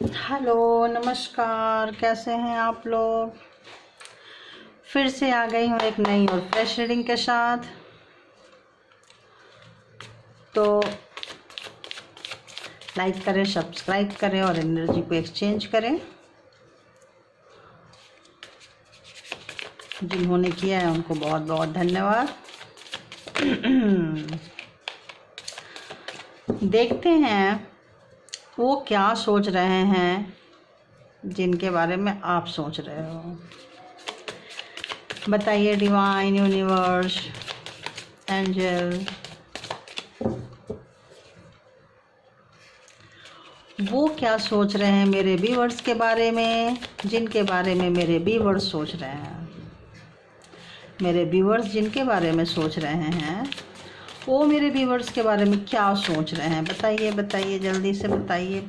Hello, नमस्कार। कैसे हैं आप लोग? फिर से आ गई हूँ एक नई और फ्रेश रीडिंग के साथ। तो लाइक करें, सब्सक्राइब करें और एनर्जी को एक्सचेंज करें। जिन्होंने किया है उनको बहुत बहुत धन्यवाद। देखते हैं वो क्या सोच रहे हैं जिनके बारे में आप सोच रहे हो। बताइए डिवाइन, यूनिवर्स, एंजल, वो क्या सोच रहे हैं मेरे व्यूअर्स के बारे में, जिनके बारे में मेरे व्यूअर्स सोच रहे हैं। मेरे व्यूअर्स जिनके बारे में सोच रहे हैं वो मेरे व्यूअर्स के बारे में क्या सोच रहे हैं। बताइए बताइए, जल्दी से बताइए,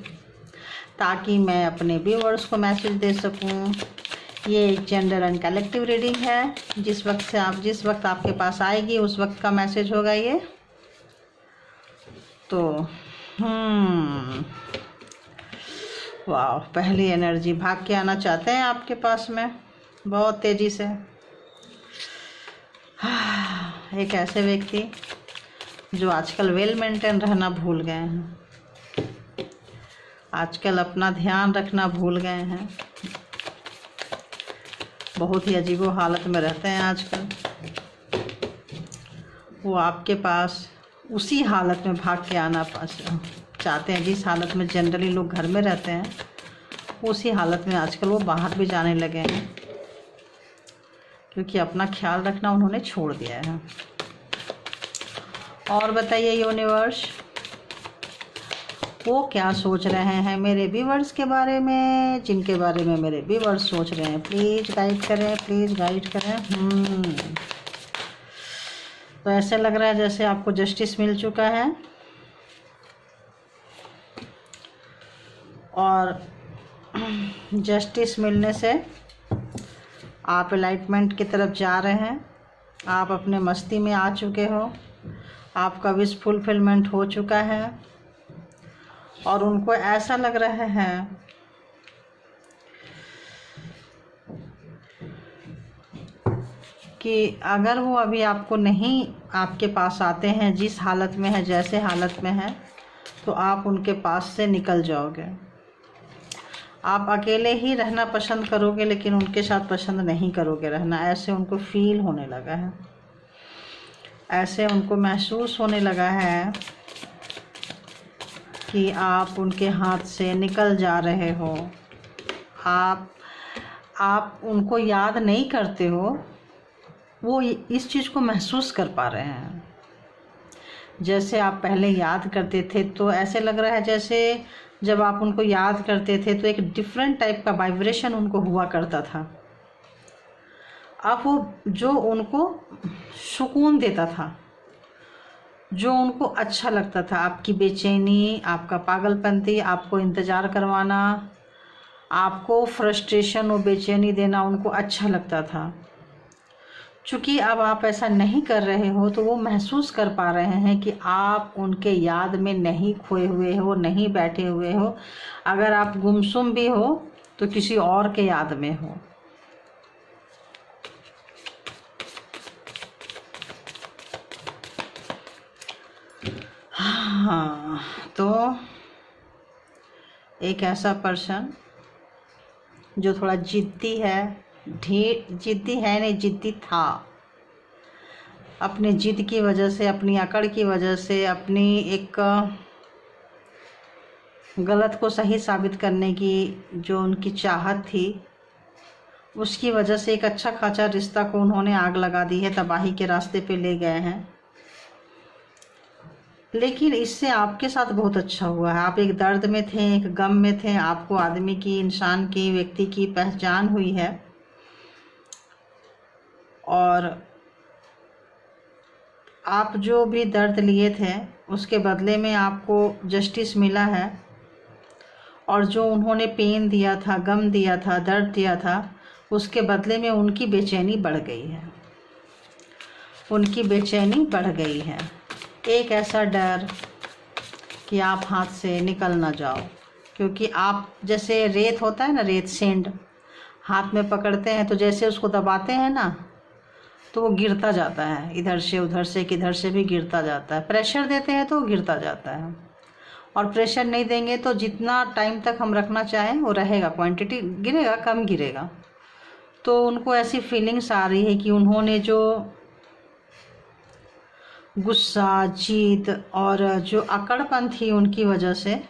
ताकि मैं अपने व्यूअर्स को मैसेज दे सकूं। ये एक जेंडर एंड कलेक्टिव रीडिंग है। जिस वक्त आपके पास आएगी उस वक्त का मैसेज होगा ये। तो वाह, पहली एनर्जी भाग के आना चाहते हैं आपके पास में बहुत तेज़ी से। एक ऐसे व्यक्ति जो आजकल वेल मेंटेन रहना भूल गए हैं, आजकल अपना ध्यान रखना भूल गए हैं, बहुत ही अजीबो हालत में रहते हैं आजकल। वो आपके पास उसी हालत में भाग के आना चाहते हैं जिस हालत में जनरली लोग घर में रहते हैं, उसी हालत में आजकल वो बाहर भी जाने लगे हैं, क्योंकि अपना ख्याल रखना उन्होंने छोड़ दिया है। और बताइए यूनिवर्स, वो क्या सोच रहे हैं मेरे व्यूअर्स के बारे में, जिनके बारे में मेरे व्यूअर्स सोच रहे हैं। प्लीज़ गाइड करें, प्लीज़ गाइड करें। तो ऐसे लग रहा है जैसे आपको जस्टिस मिल चुका है और जस्टिस मिलने से आप एलाइटमेंट की तरफ जा रहे हैं। आप अपने मस्ती में आ चुके हो, आपका विश फुलफिलमेंट हो चुका है और उनको ऐसा लग रहा है कि अगर वो अभी आपको नहीं आपके पास आते हैं जिस हालत में है, जैसे हालत में है, तो आप उनके पास से निकल जाओगे। आप अकेले ही रहना पसंद करोगे, लेकिन उनके साथ पसंद नहीं करोगे रहना। ऐसे उनको फील होने लगा है, ऐसे उनको महसूस होने लगा है कि आप उनके हाथ से निकल जा रहे हो। आप उनको याद नहीं करते हो, वो इस चीज़ को महसूस कर पा रहे हैं। जैसे आप पहले याद करते थे तो ऐसे लग रहा है जैसे जब आप उनको याद करते थे तो एक डिफरेंट टाइप का वाइब्रेशन उनको हुआ करता था। अब वो जो उनको सुकून देता था, जो उनको अच्छा लगता था, आपकी बेचैनी, आपका पागलपंती, आपको इंतज़ार करवाना, आपको फ्रस्ट्रेशन और बेचैनी देना उनको अच्छा लगता था। चूँकि अब आप ऐसा नहीं कर रहे हो तो वो महसूस कर पा रहे हैं कि आप उनके याद में नहीं खोए हुए हो, नहीं बैठे हुए हो। अगर आप गुमसुम भी हो तो किसी और के याद में हो। हाँ, तो एक ऐसा पर्सन जो थोड़ा जिद्दी है, जिद्दी है नहीं, जिद्दी था। अपने जिद की वजह से, अपनी अकड़ की वजह से, अपनी एक गलत को सही साबित करने की जो उनकी चाहत थी, उसकी वजह से एक अच्छा खासा रिश्ता को उन्होंने आग लगा दी है, तबाही के रास्ते पे ले गए हैं। लेकिन इससे आपके साथ बहुत अच्छा हुआ है। आप एक दर्द में थे, एक गम में थे, आपको आदमी की, इंसान की, व्यक्ति की पहचान हुई है और आप जो भी दर्द लिए थे उसके बदले में आपको जस्टिस मिला है। और जो उन्होंने पेन दिया था, गम दिया था, दर्द दिया था, उसके बदले में उनकी बेचैनी बढ़ गई है, उनकी बेचैनी बढ़ गई है। एक ऐसा डर कि आप हाथ से निकल ना जाओ, क्योंकि आप जैसे रेत होता है ना, रेत सेंड हाथ में पकड़ते हैं तो जैसे उसको दबाते हैं ना तो वो गिरता जाता है, इधर से उधर से किधर से भी गिरता जाता है। प्रेशर देते हैं तो वो गिरता जाता है, और प्रेशर नहीं देंगे तो जितना टाइम तक हम रखना चाहें वो रहेगा, क्वांटिटी गिरेगा, कम गिरेगा। तो उनको ऐसी फीलिंग्स आ रही है कि उन्होंने जो गुस्सा, जिद और जो अकड़पन थी उनकी वजह से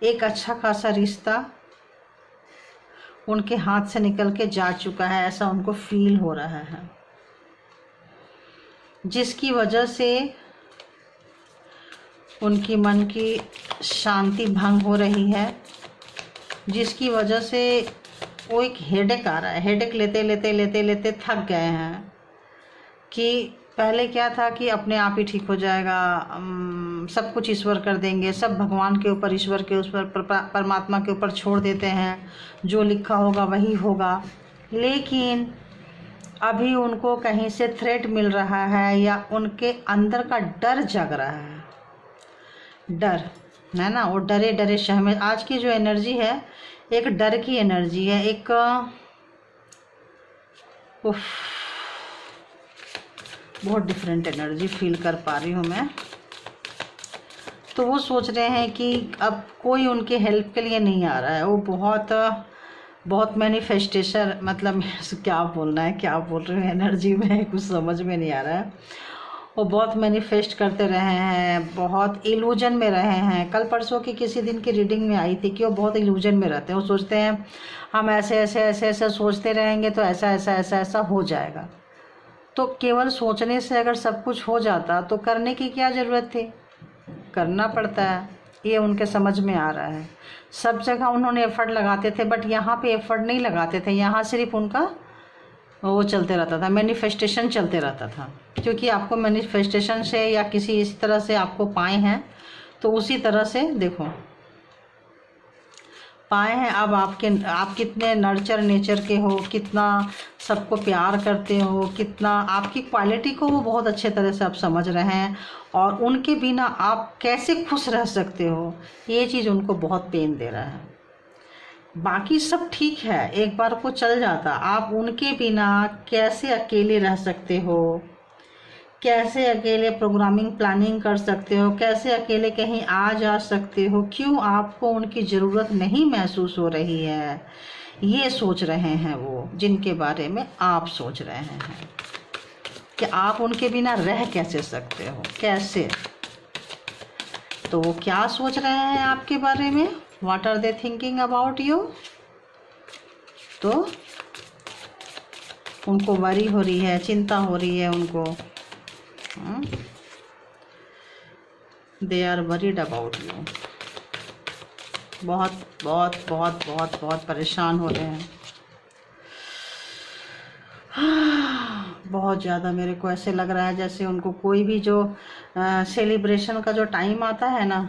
एक अच्छा खासा रिश्ता उनके हाथ से निकल के जा चुका है, ऐसा उनको फील हो रहा है, जिसकी वजह से उनकी मन की शांति भंग हो रही है, जिसकी वजह से वो एक हेडेक आ रहा है। हेडेक लेते लेते लेते लेते थक गए हैं कि पहले क्या था कि अपने आप ही ठीक हो जाएगा, सब कुछ ईश्वर कर देंगे, सब भगवान के ऊपर, ईश्वर के ऊपर, परमात्मा के ऊपर छोड़ देते हैं, जो लिखा होगा वही होगा। लेकिन अभी उनको कहीं से थ्रेट मिल रहा है या उनके अंदर का डर जग रहा है, डर है ना, वो डरे डरे सहमे। आज की जो एनर्जी है एक डर की एनर्जी है, एक बहुत डिफरेंट एनर्जी फील कर पा रही हूँ मैं। तो वो सोच रहे हैं कि अब कोई उनके हेल्प के लिए नहीं आ रहा है। वो बहुत मैनिफेस्टेशन, मतलब क्या बोलना है, क्या बोल रहे हैं, एनर्जी में कुछ समझ में नहीं आ रहा है। वो बहुत मैनिफेस्ट करते रहे हैं, बहुत इल्यूजन में रहे हैं। कल परसों की किसी दिन की रीडिंग में आई थी कि वो बहुत इल्यूजन में रहते हैं। वो सोचते हैं हम ऐसे ऐसे ऐसे ऐसे सोचते रहेंगे तो ऐसा ऐसा ऐसा ऐसा हो जाएगा। तो केवल सोचने से अगर सब कुछ हो जाता तो करने की क्या ज़रूरत थी, करना पड़ता है, ये उनके समझ में आ रहा है। सब जगह उन्होंने एफ़र्ट लगाते थे, बट यहाँ पे एफ़र्ट नहीं लगाते थे। यहाँ सिर्फ उनका वो चलते रहता था, मैनिफेस्टेशन चलते रहता था। क्योंकि आपको मैनिफेस्टेशन से या किसी इस तरह से आपको पाए हैं, तो उसी तरह से देखो पाए हैं। अब आप कितने नर्चर नेचर के हो, कितना सबको प्यार करते हो, कितना आपकी क्वालिटी को वो बहुत अच्छे तरह से आप समझ रहे हैं, और उनके बिना आप कैसे खुश रह सकते हो, ये चीज़ उनको बहुत पेन दे रहा है। बाकी सब ठीक है, एक बार को चल जाता, आप उनके बिना कैसे अकेले रह सकते हो, कैसे अकेले प्रोग्रामिंग प्लानिंग कर सकते हो, कैसे अकेले कहीं आ जा सकते हो, क्यों आपको उनकी ज़रूरत नहीं महसूस हो रही है, ये सोच रहे हैं वो, जिनके बारे में आप सोच रहे हैं कि आप उनके बिना रह कैसे सकते हो, कैसे। तो वो क्या सोच रहे हैं आपके बारे में, what are they thinking about you. तो उनको वरी हो रही है, चिंता हो रही है उनको, they are worried about you. बहुत बहुत बहुत बहुत बहुत परेशान हो रहे हैं, बहुत ज़्यादा। मेरे को ऐसे लग रहा है जैसे उनको कोई भी जो सेलिब्रेशन का जो टाइम आता है ना,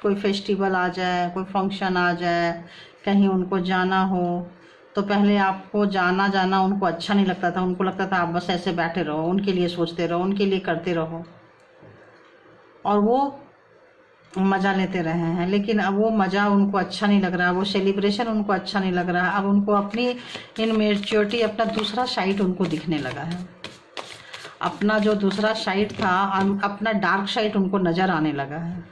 कोई फेस्टिवल आ जाए, कोई फंक्शन आ जाए, कहीं उनको जाना हो, तो पहले आपको जाना उनको अच्छा नहीं लगता था। उनको लगता था आप बस ऐसे बैठे रहो, उनके लिए सोचते रहो, उनके लिए करते रहो, और वो मज़ा लेते रहे हैं। लेकिन अब वो मज़ा उनको अच्छा नहीं लग रहा, वो सेलिब्रेशन उनको अच्छा नहीं लग रहा। अब उनको अपनी इनमेच्योरिटी, अपना दूसरा साइड उनको दिखने लगा है। अपना जो दूसरा साइड था, अपना डार्क साइड उनको नज़र आने लगा है।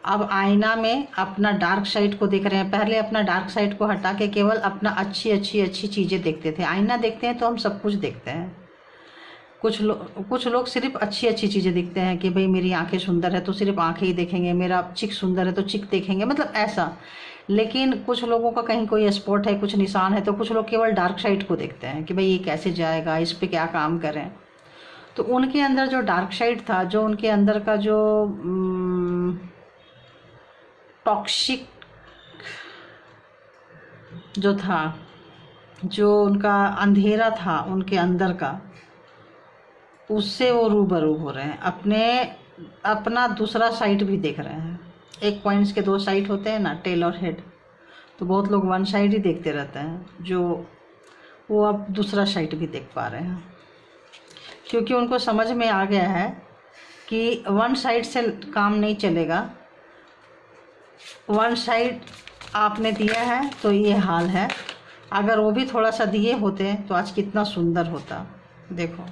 अब आईना में अपना डार्क साइड को देख रहे हैं। पहले अपना डार्क साइड को हटा के केवल अपना अच्छी अच्छी अच्छी चीज़ें देखते थे। आईना देखते हैं तो हम सब कुछ देखते हैं। कुछ लोग सिर्फ अच्छी अच्छी चीज़ें दिखते हैं कि भाई मेरी आंखें सुंदर है तो सिर्फ आंखें ही देखेंगे, मेरा चिक सुंदर है तो चिक देखेंगे, मतलब ऐसा। लेकिन कुछ लोगों का कहीं कोई स्पॉट है, कुछ निशान है, तो कुछ लोग केवल डार्क साइड को देखते हैं कि भाई ये कैसे जाएगा, इस पे क्या काम करें। तो उनके अंदर जो डार्क साइड था, जो उनके अंदर का जो टॉक्सिक जो था, जो उनका अंधेरा था उनके अंदर का, उससे वो रूबरू हो रहे हैं। अपना दूसरा साइड भी देख रहे हैं। एक पॉइंट्स के दो साइड होते हैं ना, टेल और हेड, तो बहुत लोग वन साइड ही देखते रहते हैं, जो वो अब दूसरा साइड भी देख पा रहे हैं। क्योंकि उनको समझ में आ गया है कि वन साइड से काम नहीं चलेगा, वन साइड आपने दिया है तो ये हाल है। अगर वो भी थोड़ा सा दिए होते तो आज कितना सुंदर होता। देखो,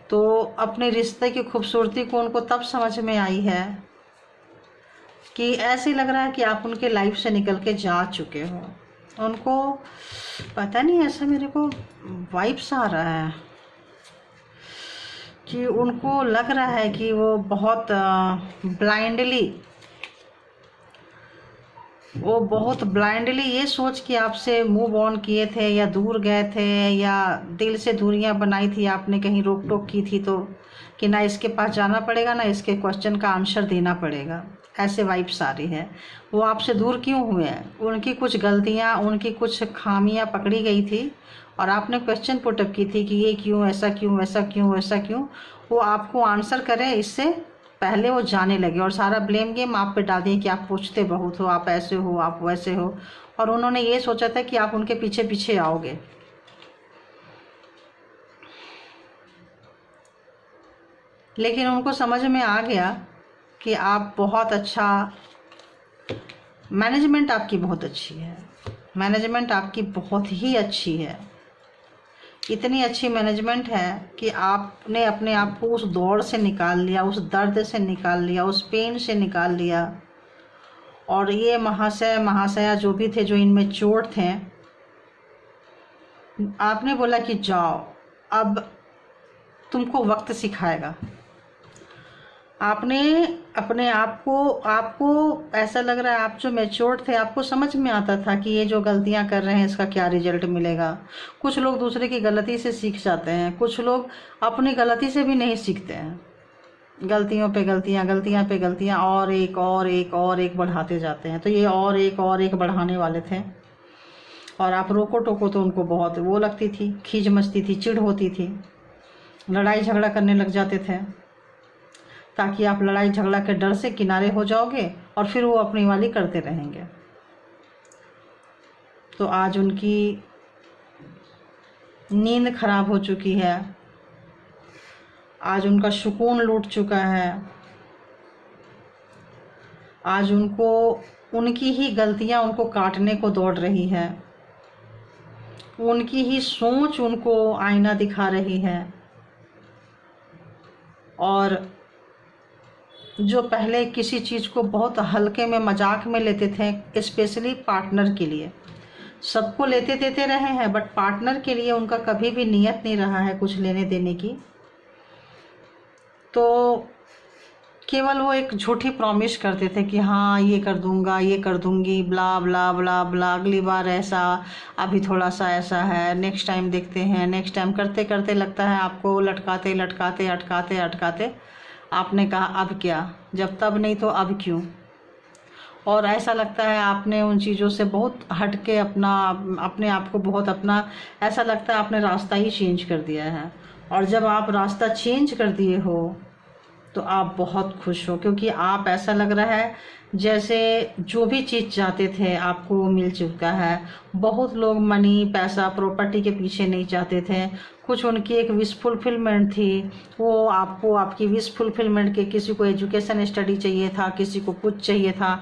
तो अपने रिश्ते की खूबसूरती को उनको तब समझ में आई है कि ऐसे लग रहा है कि आप उनके लाइफ से निकल के जा चुके हो। उनको पता नहीं, ऐसा मेरे को वाइब्स आ रहा है कि उनको लग रहा है कि वो बहुत ब्लाइंडली ये सोच के आपसे मूव ऑन किए थे, या दूर गए थे, या दिल से दूरियां बनाई थी आपने, कहीं रोक टोक की थी तो कि ना इसके पास जाना पड़ेगा, ना इसके क्वेश्चन का आंसर देना पड़ेगा। ऐसे वाइब्स आ रही है। वो आपसे दूर क्यों हुए हैं? उनकी कुछ गलतियां, उनकी कुछ खामियां पकड़ी गई थी और आपने क्वेश्चन पुटअप की थी कि ये क्यों, ऐसा क्यों, ऐसा क्यों, ऐसा क्यों। वो आपको आंसर करें इससे पहले वो जाने लगे और सारा ब्लेम गेम आप पे डाल दिए कि आप पूछते बहुत हो, आप ऐसे हो, आप वैसे हो। और उन्होंने ये सोचा था कि आप उनके पीछे पीछे आओगे। लेकिन उनको समझ में आ गया कि आप बहुत अच्छा, मैनेजमेंट आपकी बहुत अच्छी है, मैनेजमेंट आपकी बहुत ही अच्छी है। इतनी अच्छी मैनेजमेंट है कि आपने अपने आप को उस दौड़ से निकाल लिया, उस दर्द से निकाल लिया, उस पेन से निकाल लिया। और ये महाशय महाशया जो भी थे, जो इनमें चोट थे, आपने बोला कि जाओ, अब तुमको वक्त सिखाएगा। आपने अपने आपको ऐसा लग रहा है, आप जो मैच्योर थे, आपको समझ में आता था कि ये जो गलतियां कर रहे हैं इसका क्या रिजल्ट मिलेगा। कुछ लोग दूसरे की गलती से सीख जाते हैं, कुछ लोग अपनी गलती से भी नहीं सीखते हैं। गलतियों पे गलतियां, गलतियां पे गलतियां, और एक और एक और एक बढ़ाते जाते हैं। तो ये और एक बढ़ाने वाले थे। और आप रोको टोको तो उनको बहुत वो लगती थी, खीज मचती थी, चिढ़ होती थी, लड़ाई झगड़ा करने लग जाते थे, ताकि आप लड़ाई झगड़ा के डर से किनारे हो जाओगे और फिर वो अपनी वाली करते रहेंगे। तो आज उनकी नींद खराब हो चुकी है, आज उनका सुकून लूट चुका है। आज उनको उनकी ही गलतियां उनको काटने को दौड़ रही है, उनकी ही सोच उनको आईना दिखा रही है। और जो पहले किसी चीज़ को बहुत हल्के में, मजाक में लेते थे, स्पेशली पार्टनर के लिए, सबको लेते देते रहे हैं, बट पार्टनर के लिए उनका कभी भी नियत नहीं रहा है कुछ लेने देने की। तो केवल वो एक झूठी प्रॉमिस करते थे कि हाँ ये कर दूंगा, ये कर दूंगी, ब्ला ब्ला ब्ला ब्ला, अगली बार ऐसा, अभी थोड़ा सा ऐसा है, नेक्स्ट टाइम देखते हैं, नेक्स्ट टाइम करते करते लगता है आपको लटकाते लटकाते अटकाते अटकाते आपने कहा अब क्या, जब तब नहीं तो अब क्यों। और ऐसा लगता है आपने उन चीज़ों से बहुत हट के अपने आप को बहुत अपना, ऐसा लगता है आपने रास्ता ही चेंज कर दिया है। और जब आप रास्ता चेंज कर दिए हो तो आप बहुत खुश हो, क्योंकि आप, ऐसा लग रहा है जैसे जो भी चीज़ चाहते थे आपको वो मिल चुका है। बहुत लोग मनी, पैसा, प्रॉपर्टी के पीछे नहीं चाहते थे, कुछ उनकी एक विश फुलफिलमेंट थी, वो आपको आपकी विश फुलफिलमेंट के, किसी को एजुकेशन स्टडी चाहिए था, किसी को कुछ चाहिए था।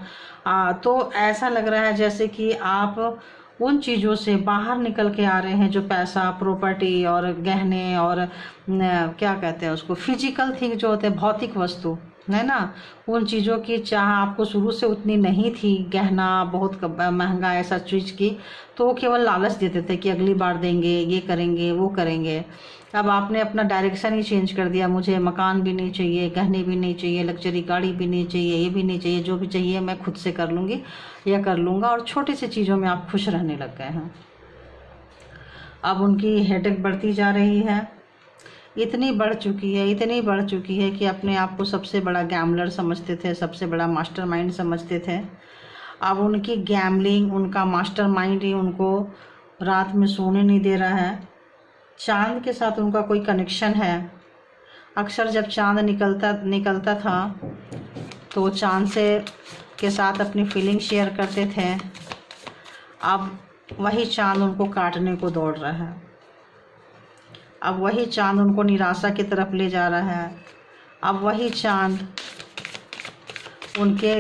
तो ऐसा लग रहा है जैसे कि आप उन चीज़ों से बाहर निकल के आ रहे हैं, जो पैसा, प्रॉपर्टी और गहने और क्या कहते हैं उसको, फिजिकल थिंग जो होते हैं, भौतिक वस्तु है ना, उन चीज़ों की चाह आपको शुरू से उतनी नहीं थी, गहना बहुत महंगा ऐसा चीज़ की, तो वो केवल लालच देते थे कि अगली बार देंगे, ये करेंगे, वो करेंगे। अब आपने अपना डायरेक्शन ही चेंज कर दिया, मुझे मकान भी नहीं चाहिए, गहने भी नहीं चाहिए, लग्जरी गाड़ी भी नहीं चाहिए, ये भी नहीं चाहिए, जो भी चाहिए मैं खुद से कर लूँगी या कर लूँगा। और छोटी सी चीज़ों में आप खुश रहने लग गए हैं। अब उनकी हेडेक बढ़ती जा रही है, इतनी बढ़ चुकी है, इतनी बढ़ चुकी है कि अपने आप को सबसे बड़ा गैम्बलर समझते थे, सबसे बड़ा मास्टरमाइंड समझते थे। अब उनकी गैम्बलिंग, उनका मास्टरमाइंड ही उनको रात में सोने नहीं दे रहा है। चांद के साथ उनका कोई कनेक्शन है। अक्सर जब चांद निकलता था तो चांद से के साथ अपनी फीलिंग शेयर करते थे। अब वही चांद उनको काटने को दौड़ रहा है, अब वही चांद उनको निराशा की तरफ ले जा रहा है, अब वही चांद उनके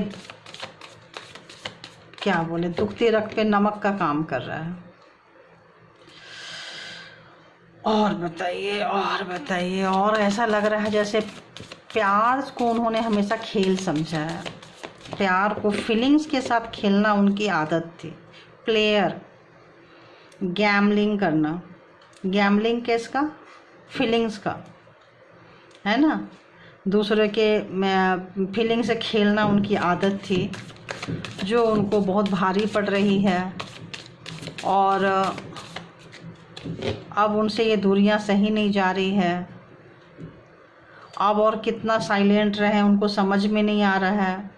क्या बोले, दुखती रग पे नमक का काम कर रहा है। और बताइए, और बताइए। और ऐसा लग रहा है जैसे प्यार को उन्होंने हमेशा खेल समझा है। प्यार को, फीलिंग्स के साथ खेलना उनकी आदत थी। प्लेयर, गैम्बलिंग करना। गैम्बलिंग किसका? फीलिंग्स का, है ना। दूसरे के फीलिंग से खेलना उनकी आदत थी, जो उनको बहुत भारी पड़ रही है। और अब उनसे ये दूरियां सही नहीं जा रही है। अब और कितना साइलेंट रहे उनको समझ में नहीं आ रहा है,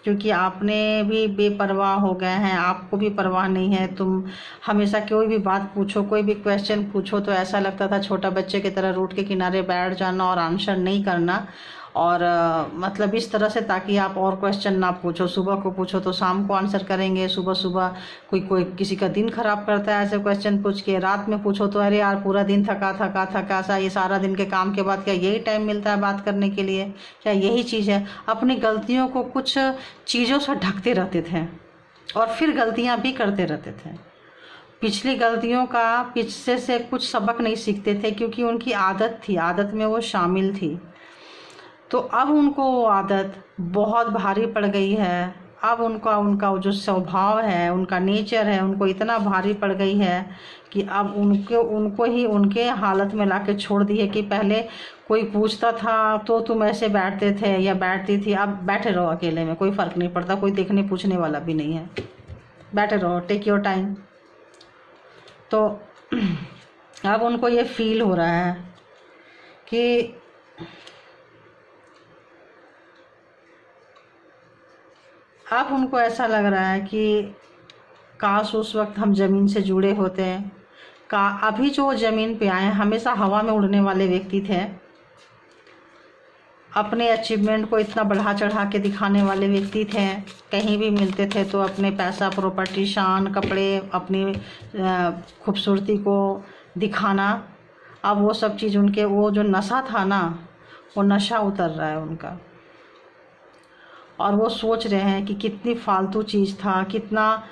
क्योंकि आपने भी बेपरवाह हो गए हैं, आपको भी परवाह नहीं है। तुम हमेशा कोई भी बात पूछो, कोई भी क्वेश्चन पूछो तो ऐसा लगता था छोटा बच्चे की तरह रोड के किनारे बैठ जाना और आंसर नहीं करना। और मतलब इस तरह से, ताकि आप और क्वेश्चन ना पूछो। सुबह को पूछो तो शाम को आंसर करेंगे, सुबह सुबह कोई किसी का दिन खराब करता है ऐसे क्वेश्चन पूछ के। रात में पूछो तो अरे यार पूरा दिन थका थका थका सा, ये सारा दिन के काम के बाद क्या यही टाइम मिलता है बात करने के लिए? क्या यही चीज़ है? अपनी गलतियों को कुछ चीज़ों से ढकते रहते थे और फिर गलतियाँ भी करते रहते थे। पिछली गलतियों का पीछे से कुछ सबक नहीं सीखते थे, क्योंकि उनकी आदत थी, आदत में वो शामिल थी। तो अब उनको वो आदत बहुत भारी पड़ गई है। अब उनका जो स्वभाव है, उनका नेचर है, उनको इतना भारी पड़ गई है कि अब उनको ही उनके हालत में लाके छोड़ दी है। कि पहले कोई पूछता था तो तुम ऐसे बैठते थे या बैठती थी, अब बैठे रहो अकेले में, कोई फ़र्क नहीं पड़ता, कोई देखने पूछने वाला भी नहीं है, बैठे रहो, टेक योर टाइम। तो अब उनको ये फील हो रहा है कि अब उनको ऐसा लग रहा है कि काश उस वक्त हम ज़मीन से जुड़े होते हैं। अभी जो ज़मीन पे आए, हमेशा हवा में उड़ने वाले व्यक्ति थे, अपने अचीवमेंट को इतना बढ़ा चढ़ा के दिखाने वाले व्यक्ति थे। कहीं भी मिलते थे तो अपने पैसा, प्रॉपर्टी, शान, कपड़े, अपनी खूबसूरती को दिखाना। अब वो सब चीज़ उनके, वो जो नशा था ना, वो नशा उतर रहा है उनका। और वो सोच रहे हैं कि कितनी फालतू चीज़ था, कितना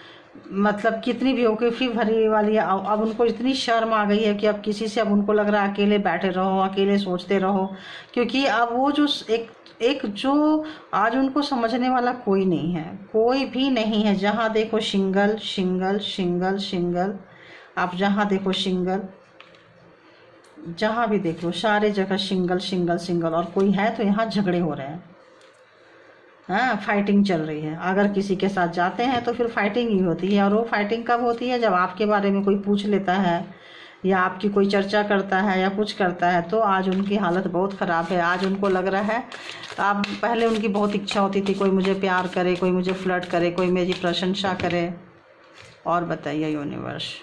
मतलब कितनी बेवकूफ़ी भरी वाली। अब उनको इतनी शर्म आ गई है कि अब किसी से, अब उनको लग रहा है अकेले बैठे रहो, अकेले सोचते रहो। क्योंकि अब वो जो एक जो आज उनको समझने वाला कोई नहीं है, कोई भी नहीं है। जहाँ देखो सिंगल सिंगल सिंगल सिंगल, आप जहाँ देखो सिंगल, जहाँ भी देख लो सारे जगह सिंगल सिंगल सिंगल। और कोई है तो यहाँ झगड़े हो रहे हैं, हाँ, फाइटिंग चल रही है। अगर किसी के साथ जाते हैं तो फिर फाइटिंग ही होती है। और वो फाइटिंग कब होती है? जब आपके बारे में कोई पूछ लेता है या आपकी कोई चर्चा करता है या कुछ करता है। तो आज उनकी हालत बहुत ख़राब है। आज उनको लग रहा है, अब पहले उनकी बहुत इच्छा होती थी कोई मुझे प्यार करे, कोई मुझे फ्लर्ट करे, कोई मेरी प्रशंसा करे। और बताइए यूनिवर्स,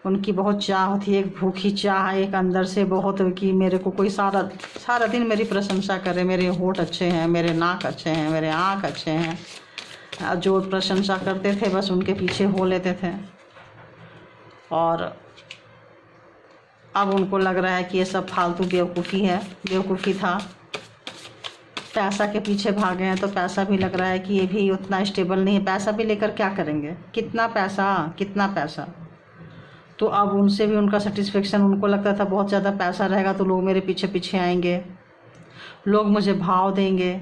उनकी बहुत चाह थी, एक भूखी चाह, एक अंदर से बहुत, कि मेरे को कोई सारा दिन मेरी प्रशंसा करे, मेरे होठ अच्छे हैं, मेरे नाक अच्छे हैं, मेरे आँख अच्छे हैं। जो प्रशंसा करते थे बस उनके पीछे हो लेते थे। और अब उनको लग रहा है कि ये सब फालतू बेवकूफ़ी है, बेवकूफ़ी था। पैसा के पीछे भागे हैं तो पैसा भी लग रहा है कि ये भी उतना स्टेबल नहीं है। पैसा भी लेकर क्या करेंगे? कितना पैसा, कितना पैसा। तो अब उनसे भी उनका सेटिस्फेक्शन, उनको लगता था बहुत ज़्यादा पैसा रहेगा तो लोग मेरे पीछे पीछे आएंगे, लोग मुझे भाव देंगे,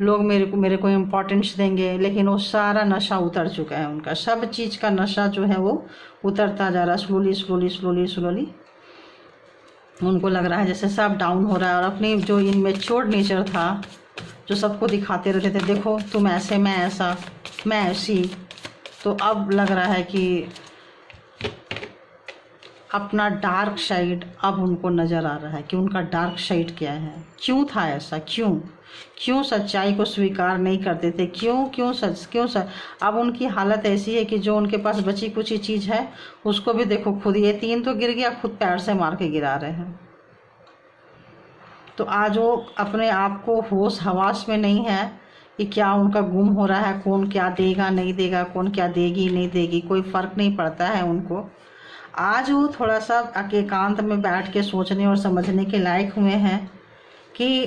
लोग मेरे को इम्पोर्टेंस देंगे। लेकिन वो सारा नशा उतर चुका है उनका, सब चीज़ का नशा जो है वो उतरता जा रहा है, स्लोली स्लोली स्लोली स्लोली। उनको लग रहा है जैसे सब डाउन हो रहा है। और अपनी जो इनमेच्योर नेचर था, जो सबको दिखाते रहते थे, देखो तुम ऐसे, मैं ऐसा, मैं ऐसी, तो अब लग रहा है कि अपना डार्क साइड अब उनको नज़र आ रहा है कि उनका डार्क साइड क्या है। क्यों था ऐसा? क्यों सच्चाई को स्वीकार नहीं करते थे? क्यों अब उनकी हालत ऐसी है कि जो उनके पास बची कुछ ही चीज़ है उसको भी देखो, खुद ये 3 तो गिर गया, खुद पैर से मार के गिरा रहे हैं। तो आज वो अपने आप को होश हवास में नहीं है कि क्या उनका गुम हो रहा है, कौन क्या देगा नहीं देगा, कौन क्या देगी नहीं देगी, कोई फ़र्क नहीं पड़ता है उनको। आज वो थोड़ा सा एकांत में बैठ के सोचने और समझने के लायक हुए हैं कि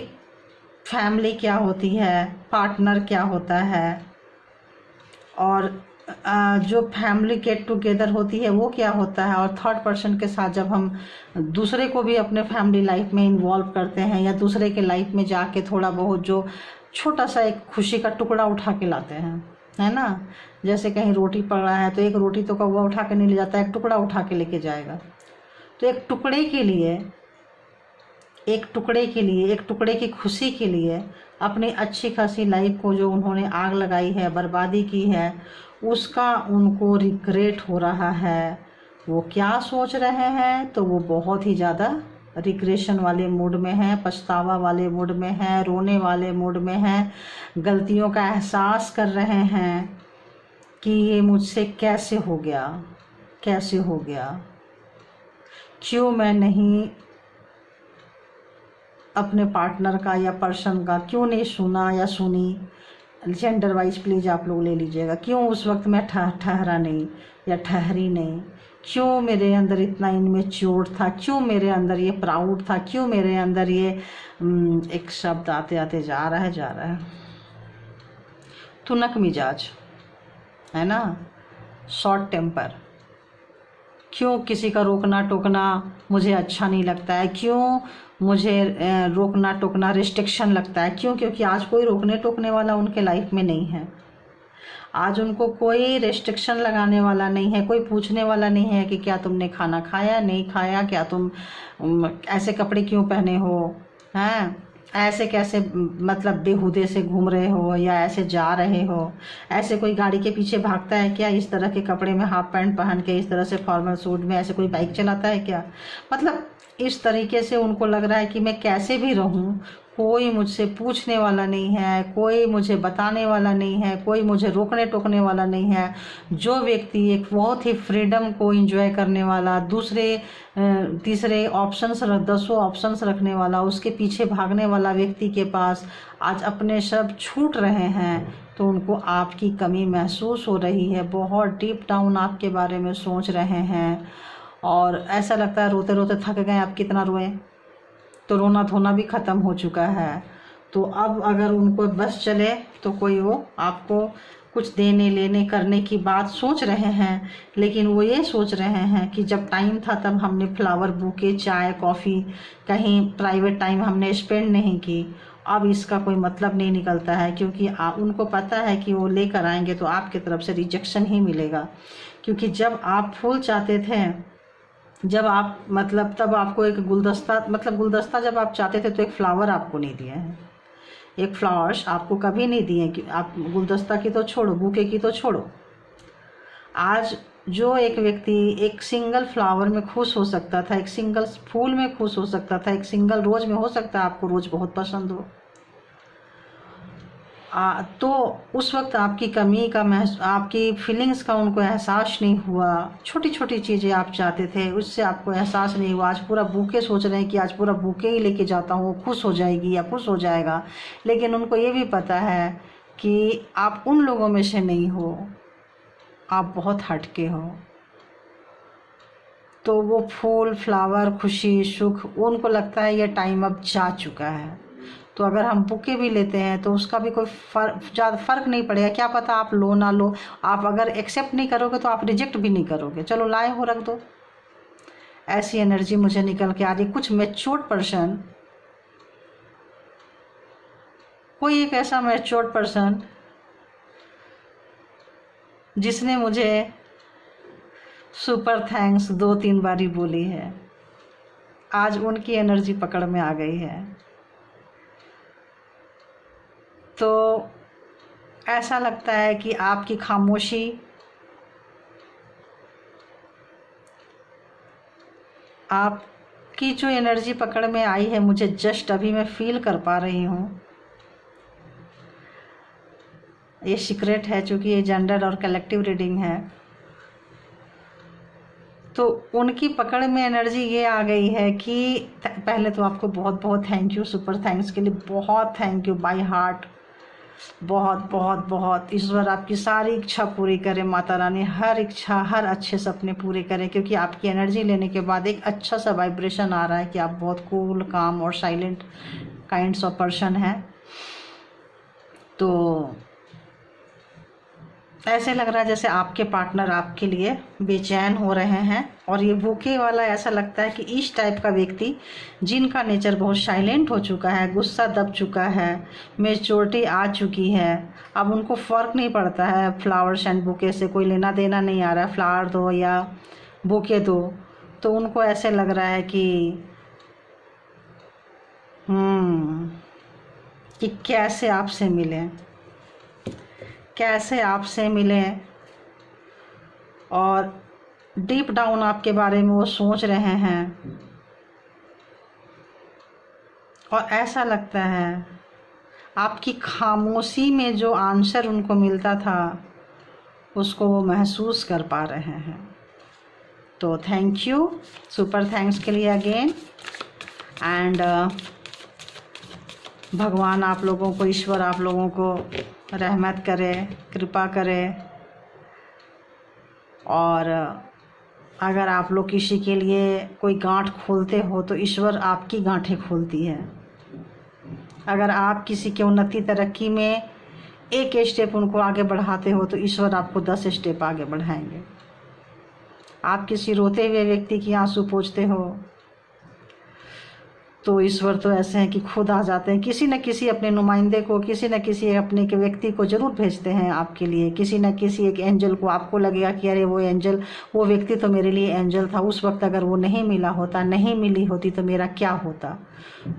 फैमिली क्या होती है, पार्टनर क्या होता है, और जो फैमिली गेट टुगेदर होती है वो क्या होता है, और थर्ड पर्सन के साथ जब हम दूसरे को भी अपने फैमिली लाइफ में इन्वॉल्व करते हैं या दूसरे के लाइफ में जाके थोड़ा बहुत जो छोटा सा एक खुशी का टुकड़ा उठा के लाते हैं, है ना। जैसे कहीं रोटी पड़ा है तो एक रोटी तो कौवा उठा के नहीं ले जाता, एक टुकड़ा उठा के लेके जाएगा। तो एक टुकड़े के लिए, एक टुकड़े की खुशी के लिए अपनी अच्छी खासी लाइफ को जो उन्होंने आग लगाई है, बर्बादी की है, उसका उनको रिग्रेट हो रहा है। वो क्या सोच रहे हैं, तो वो बहुत ही ज़्यादा रिग्रेशन वाले मूड में हैं, पछतावा वाले मूड में हैं, रोने वाले मूड में हैं, गलतियों का एहसास कर रहे हैं कि ये मुझसे कैसे हो गया, कैसे हो गया, क्यों मैं नहीं अपने पार्टनर का या पर्सन का क्यों नहीं सुना या सुनी। जेंडर वाइज प्लीज़ आप लोग ले लीजिएगा, क्यों उस वक्त मैं ठहरा नहीं या ठहरी नहीं, क्यों मेरे अंदर इतना इनमेच्योर था, क्यों मेरे अंदर ये प्राउड था, क्यों मेरे अंदर ये एक शब्द आते आते जा रहा है तुनक मिजाज, है ना, शॉर्ट टेम्पर। क्यों किसी का रोकना टोकना मुझे अच्छा नहीं लगता है, क्यों मुझे रोकना टोकना रिस्ट्रिक्शन लगता है, क्यों, क्योंकि आज कोई रोकने टोकने वाला उनके लाइफ में नहीं है। आज उनको कोई रेस्ट्रिक्शन लगाने वाला नहीं है, कोई पूछने वाला नहीं है कि क्या तुमने खाना खाया नहीं खाया, क्या तुम ऐसे कपड़े क्यों पहने हो, हैं ऐसे कैसे मतलब बेहुदे से घूम रहे हो या ऐसे जा रहे हो, ऐसे कोई गाड़ी के पीछे भागता है क्या, इस तरह के कपड़े में हाफ पैंट पहन के, इस तरह से फॉर्मल सूट में ऐसे कोई बाइक चलाता है क्या। मतलब इस तरीके से उनको लग रहा है कि मैं कैसे भी रहूं, कोई मुझसे पूछने वाला नहीं है, कोई मुझे बताने वाला नहीं है, कोई मुझे रोकने टोकने वाला नहीं है। जो व्यक्ति एक बहुत ही फ्रीडम को एंजॉय करने वाला, दूसरे तीसरे ऑप्शंस, 10 ऑप्शंस रखने वाला, उसके पीछे भागने वाला व्यक्ति के पास आज अपने सब छूट रहे हैं, तो उनको आपकी कमी महसूस हो रही है, बहुत डीप डाउन आपके बारे में सोच रहे हैं, और ऐसा लगता है रोते रोते थक गए, आप कितना रोए, तो रोना धोना भी ख़त्म हो चुका है। तो अब अगर उनको बस चले तो कोई वो आपको कुछ देने लेने करने की बात सोच रहे हैं, लेकिन वो ये सोच रहे हैं कि जब टाइम था तब हमने फ्लावर बुके, चाय, कॉफ़ी, कहीं प्राइवेट टाइम हमने स्पेंड नहीं की, अब इसका कोई मतलब नहीं निकलता है, क्योंकि उनको पता है कि वो लेकर आएंगे तो आपकी तरफ से रिजेक्शन ही मिलेगा। क्योंकि जब आप फूल चाहते थे, जब आप मतलब तब आपको एक गुलदस्ता, मतलब गुलदस्ता जब आप चाहते थे तो एक फ्लावर आपको नहीं दिए हैं, एक फ्लावर्स आपको कभी नहीं दिए कि आप गुलदस्ता की तो छोड़ो, बुके की तो छोड़ो। आज जो एक व्यक्ति एक सिंगल फ्लावर में खुश हो सकता था, एक सिंगल फूल में खुश हो सकता था, एक सिंगल रोज में, हो सकता है आपको रोज बहुत पसंद हो, तो उस वक्त आपकी कमी का आपकी फीलिंग्स का उनको एहसास नहीं हुआ। छोटी छोटी चीज़ें आप चाहते थे, उससे आपको एहसास नहीं हुआ। आज पूरा बुके सोच रहे हैं कि आज पूरा बुके ही लेके जाता हूँ, खुश हो जाएगी या खुश हो जाएगा, लेकिन उनको ये भी पता है कि आप उन लोगों में से नहीं हो, आप बहुत हटके हो। तो वो फूल, फ्लावर, खुशी, सुख, उनको लगता है ये टाइम अब जा चुका है। तो अगर हम बुके भी लेते हैं तो उसका भी कोई ज़्यादा फ़र्क नहीं पड़ेगा, क्या पता आप लो ना लो, आप अगर एक्सेप्ट नहीं करोगे तो आप रिजेक्ट भी नहीं करोगे, चलो लाए हो रख दो। ऐसी एनर्जी मुझे निकल के आ रही। कुछ मैच्योर्ड पर्सन, कोई एक ऐसा मैच्योर्ड पर्सन जिसने मुझे सुपर थैंक्स 2-3 बारी बोली है, आज उनकी एनर्जी पकड़ में आ गई है। तो ऐसा लगता है कि आपकी खामोशी आपकी जो एनर्जी पकड़ में आई है, मुझे जस्ट अभी मैं फील कर पा रही हूँ। ये सीक्रेट है, चूँकि ये जेंडर और कलेक्टिव रीडिंग है, तो उनकी पकड़ में एनर्जी ये आ गई है कि पहले तो आपको बहुत बहुत थैंक यू, सुपर थैंक्स के लिए बहुत थैंक यू बाय हार्ट। बहुत बहुत बहुत ईश्वर आपकी सारी इच्छा पूरी करे, माता रानी हर इच्छा, हर अच्छे सपने पूरे करें, क्योंकि आपकी एनर्जी लेने के बाद एक अच्छा सा वाइब्रेशन आ रहा है कि आप बहुत कूल, काम और साइलेंट काइंड्स ऑफ पर्सन हैं। तो ऐसे लग रहा है जैसे आपके पार्टनर आपके लिए बेचैन हो रहे हैं। और ये भूखे वाला ऐसा लगता है कि इस टाइप का व्यक्ति जिनका नेचर बहुत साइलेंट हो चुका है, गुस्सा दब चुका है, मैच्योरिटी आ चुकी है, अब उनको फ़र्क नहीं पड़ता है फ्लावर्स एंड बुके से, कोई लेना देना नहीं आ रहा है, फ्लावर दो या बुके दो, तो उनको ऐसे लग रहा है कि कैसे आपसे मिलें, कैसे आपसे मिलें। और डीप डाउन आपके बारे में वो सोच रहे हैं और ऐसा लगता है आपकी खामोशी में जो आंसर उनको मिलता था उसको वो महसूस कर पा रहे हैं। तो थैंक यू, सुपर थैंक्स के लिए अगेन। एंड भगवान आप लोगों को, ईश्वर आप लोगों को रहमत करे, कृपा करे। और अगर आप लोग किसी के लिए कोई गांठ खोलते हो तो ईश्वर आपकी गांठें खोलती है। अगर आप किसी के उन्नति तरक्की में एक स्टेप उनको आगे बढ़ाते हो तो ईश्वर आपको 10 स्टेप आगे बढ़ाएंगे। आप किसी रोते हुए व्यक्ति की आंसू पोंछते हो तो ईश्वर तो ऐसे हैं कि खुद आ जाते हैं, किसी न किसी अपने नुमाइंदे को, किसी न किसी अपने के व्यक्ति को ज़रूर भेजते हैं आपके लिए, किसी न किसी एक एंजल को। आपको लगेगा कि अरे वो एंजल, वो व्यक्ति तो मेरे लिए एंजल था, उस वक्त अगर वो नहीं मिला होता, नहीं मिली होती तो मेरा क्या होता।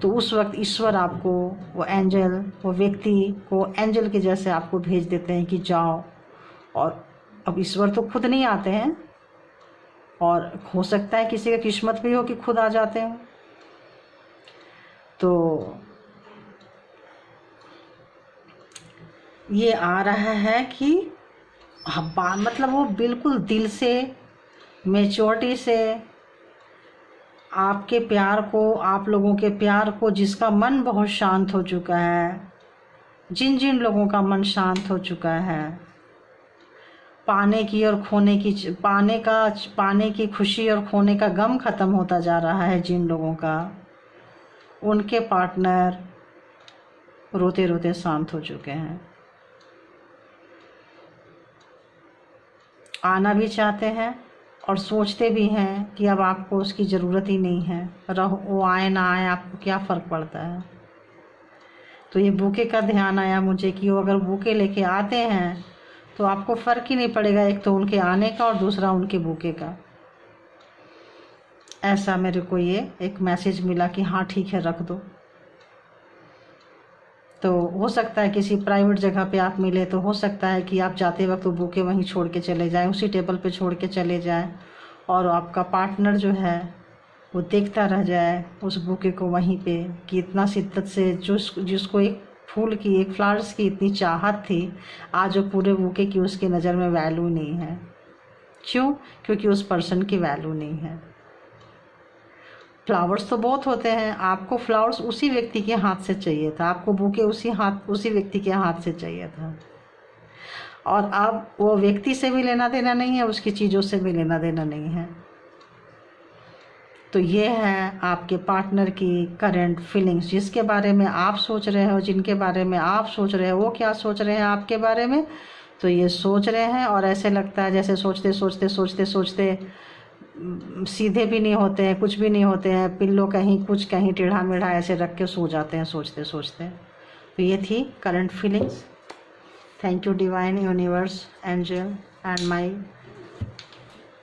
तो उस वक्त ईश्वर आपको वो एंजल, वो व्यक्ति को एंजल के जैसे आपको भेज देते हैं कि जाओ। और अब ईश्वर तो खुद नहीं आते हैं, और हो सकता है किसी का किस्मत भी हो कि खुद आ जाते हैं। तो ये आ रहा है कि मतलब वो बिल्कुल दिल से, मैच्योरिटी से आपके प्यार को, आप लोगों के प्यार को, जिसका मन बहुत शांत हो चुका है, जिन जिन लोगों का मन शांत हो चुका है, पाने की और खोने की, पाने की खुशी और खोने का गम खत्म होता जा रहा है, जिन लोगों का, उनके पार्टनर रोते रोते शांत हो चुके हैं। आना भी चाहते हैं और सोचते भी हैं कि अब आपको उसकी ज़रूरत ही नहीं है, रहो, वो आए ना आए आपको क्या फ़र्क पड़ता है। तो ये बुके का ध्यान आया मुझे कि वो अगर बुके लेके आते हैं तो आपको फ़र्क ही नहीं पड़ेगा, एक तो उनके आने का और दूसरा उनके बुके का। ऐसा मेरे को ये एक मैसेज मिला कि हाँ ठीक है, रख दो। तो हो सकता है किसी प्राइवेट जगह पे आप मिले, तो हो सकता है कि आप जाते वक्त वो बुके वहीं छोड़ के चले जाएं, उसी टेबल पे छोड़ के चले जाएं, और आपका पार्टनर जो है वो देखता रह जाए उस बुके को वहीं पे कि इतना शिद्दत से जिसको एक फूल की, एक फ्लावर्स की इतनी चाहत थी, आज वो पूरे बुके की उसकी नज़र में वैल्यू नहीं है। क्यों? क्योंकि उस पर्सन की वैल्यू नहीं है। फ्लावर्स तो बहुत होते हैं, आपको फ्लावर्स उसी व्यक्ति के हाथ से चाहिए था, आपको बुके उसी व्यक्ति के हाथ से चाहिए था। और अब वो व्यक्ति से भी लेना देना नहीं है, उसकी चीज़ों से भी लेना देना नहीं है। तो ये है आपके पार्टनर की करंट फीलिंग्स, जिसके बारे में आप सोच रहे हो, जिनके बारे में आप सोच रहे हो, वो क्या सोच रहे हैं आपके बारे में। तो ये सोच रहे हैं और ऐसे लगता है जैसे सोचते सोचते सोचते सोचते सीधे भी नहीं होते हैं, कुछ भी नहीं होते हैं, पिल्लो कहीं कुछ, कहीं टेढ़ा मेढ़ा ऐसे रख के सो जाते हैं सोचते सोचते। तो ये थी current feelings. Thank you divine universe, angel and my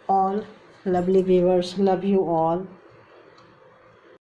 all lovely viewers, love you all.